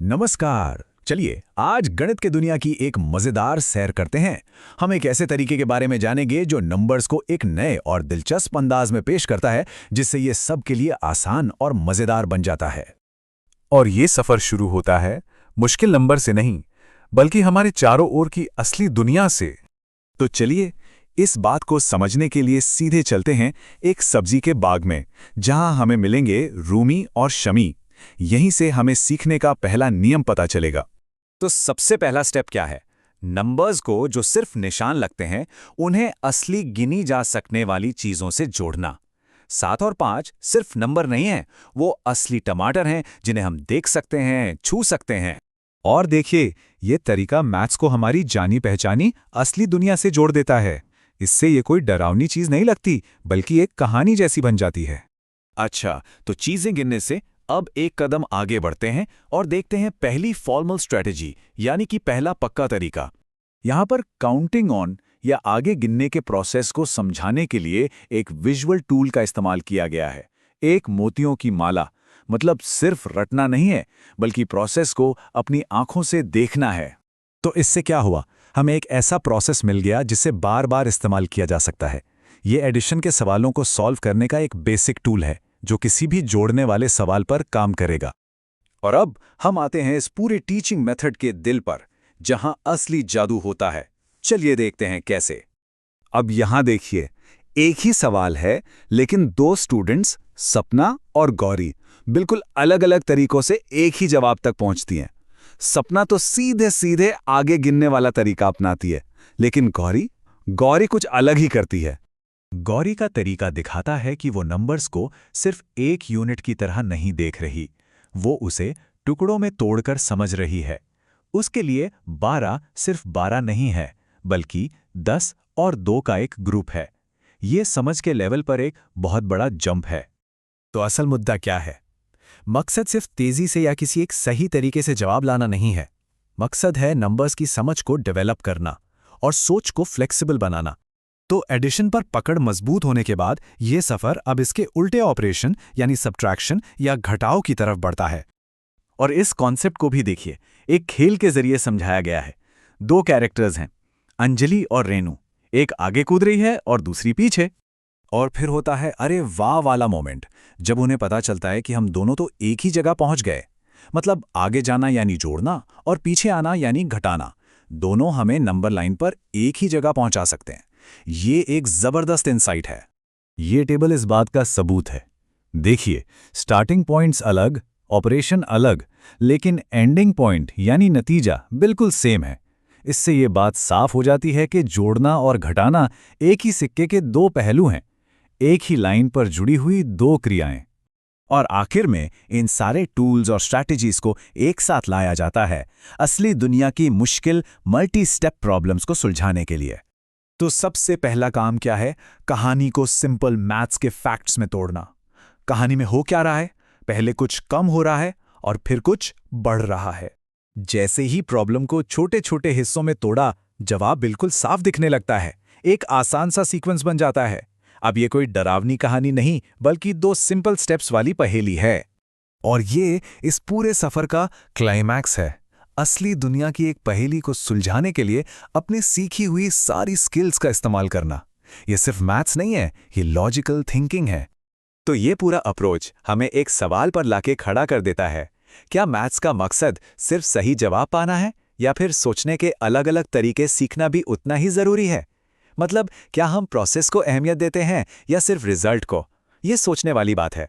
नमस्कार। चलिए आज गणित के दुनिया की एक मजेदार सैर करते हैं। हम एक ऐसे तरीके के बारे में जानेंगे जो नंबर्स को एक नए और दिलचस्प अंदाज में पेश करता है, जिससे ये सबके लिए आसान और मजेदार बन जाता है। और ये सफर शुरू होता है मुश्किल नंबर से नहीं, बल्कि हमारे चारों ओर की असली दुनिया से। तो चलिए इस बात को समझने के लिए सीधे चलते हैं एक सब्जी के बाग में, जहां हमें मिलेंगे रूमी और शमी। यहीं से हमें सीखने का पहला नियम पता चलेगा। तो सबसे पहला स्टेप क्या है? नंबर्स को जो सिर्फ निशान लगते हैं, उन्हें असली गिनी जा सकने वाली चीजों से जोड़ना। 7 और 5 सिर्फ नंबर नहीं हैं, वो असली टमाटर हैं जिन्हें हम देख सकते हैं, छू सकते हैं। और देखिए, ये तरीका मैथ्स को हमारी जानी पहचानी असली दुनिया से जोड़ देता है। इससे ये कोई डरावनी चीज नहीं लगती, बल्कि एक कहानी जैसी बन जाती है। अच्छा, तो चीजें गिनने से अब एक कदम आगे बढ़ते हैं और देखते हैं पहली फॉर्मल स्ट्रेटेजी, यानी कि पहला पक्का तरीका। यहाँ पर काउंटिंग ऑन या आगे गिनने के प्रोसेस को समझाने के लिए एक विजुअल टूल का इस्तेमाल किया गया है। एक मोतियों की माला, मतलब सिर्फ रटना नहीं है, बल्कि प्रोसेस को अपनी आंखों से देखना है। तो इससे क्या हुआ? हमें एक ऐसा प्रोसेस मिल गया जिसे बार बार इस्तेमाल किया जा सकता है। ये एडिशन के सवालों को सॉल्व करने का एक बेसिक टूल है, जो किसी भी जोड़ने वाले सवाल पर काम करेगा। और अब हम आते हैं इस पूरे टीचिंग मेथड के दिल पर, जहां असली जादू होता है। चलिए देखते हैं कैसे। अब यहां देखिए, एक ही सवाल है, लेकिन दो स्टूडेंट्स, सपना और गौरी, बिल्कुल अलग अलग तरीकों से एक ही जवाब तक पहुंचती हैं। सपना तो सीधे सीधे आगे गिनने वाला तरीका अपनाती है, लेकिन गौरी कुछ अलग ही करती है। गौरी का तरीका दिखाता है कि वो नंबर्स को सिर्फ एक यूनिट की तरह नहीं देख रही, वो उसे टुकड़ों में तोड़कर समझ रही है। उसके लिए 12 सिर्फ 12 नहीं है, बल्कि 10 और 2 का एक ग्रुप है। ये समझ के लेवल पर एक बहुत बड़ा जंप है। तो असल मुद्दा क्या है? मकसद सिर्फ तेजी से या किसी एक सही तरीके से जवाब लाना नहीं है। मकसद है नंबर्स की समझ को डेवलप करना और सोच को फ्लेक्सिबल बनाना। तो एडिशन पर पकड़ मजबूत होने के बाद ये सफर अब इसके उल्टे ऑपरेशन यानी सब्ट्रैक्शन या घटाव की तरफ बढ़ता है। और इस कॉन्सेप्ट को भी देखिए, एक खेल के जरिए समझाया गया है। 2 कैरेक्टर्स हैं, अंजलि और रेनू। एक आगे कूद रही है और दूसरी पीछे। और फिर होता है अरे वाह वाला मोमेंट, जब उन्हें पता चलता है कि हम दोनों तो एक ही जगह पहुंच गए। मतलब आगे जाना यानी जोड़ना और पीछे आना यानी घटाना, दोनों हमें नंबर लाइन पर एक ही जगह पहुंचा सकते हैं। ये एक जबरदस्त इंसाइट है। ये टेबल इस बात का सबूत है। देखिए, स्टार्टिंग पॉइंट्स अलग, ऑपरेशन अलग, लेकिन एंडिंग पॉइंट यानी नतीजा बिल्कुल सेम है। इससे ये बात साफ हो जाती है कि जोड़ना और घटाना एक ही सिक्के के 2 पहलू हैं, एक ही लाइन पर जुड़ी हुई 2 क्रियाएं। और आखिर में इन सारे टूल्स और स्ट्रैटेजीज को एक साथ लाया जाता है असली दुनिया की मुश्किल मल्टी स्टेप प्रॉब्लम्स को सुलझाने के लिए। तो सबसे पहला काम क्या है? कहानी को सिंपल मैथ्स के फैक्ट्स में तोड़ना। कहानी में हो क्या रहा है? पहले कुछ कम हो रहा है और फिर कुछ बढ़ रहा है। जैसे ही प्रॉब्लम को छोटे छोटे हिस्सों में तोड़ा, जवाब बिल्कुल साफ दिखने लगता है। एक आसान सा सीक्वेंस बन जाता है। अब ये कोई डरावनी कहानी नहीं, बल्कि 2 सिंपल स्टेप्स वाली पहेली है। और ये इस पूरे सफर का क्लाइमैक्स है। असली दुनिया की एक पहेली को सुलझाने के लिए अपनी सीखी हुई सारी स्किल्स का इस्तेमाल करना। ये सिर्फ मैथ्स नहीं है, ये लॉजिकल थिंकिंग है। तो ये पूरा अप्रोच हमें एक सवाल पर लाके खड़ा कर देता है। क्या मैथ्स का मकसद सिर्फ सही जवाब पाना है, या फिर सोचने के अलग अलग तरीके सीखना भी उतना ही जरूरी है? मतलब क्या हम प्रोसेस को अहमियत देते हैं या सिर्फ रिजल्ट को? ये सोचने वाली बात है।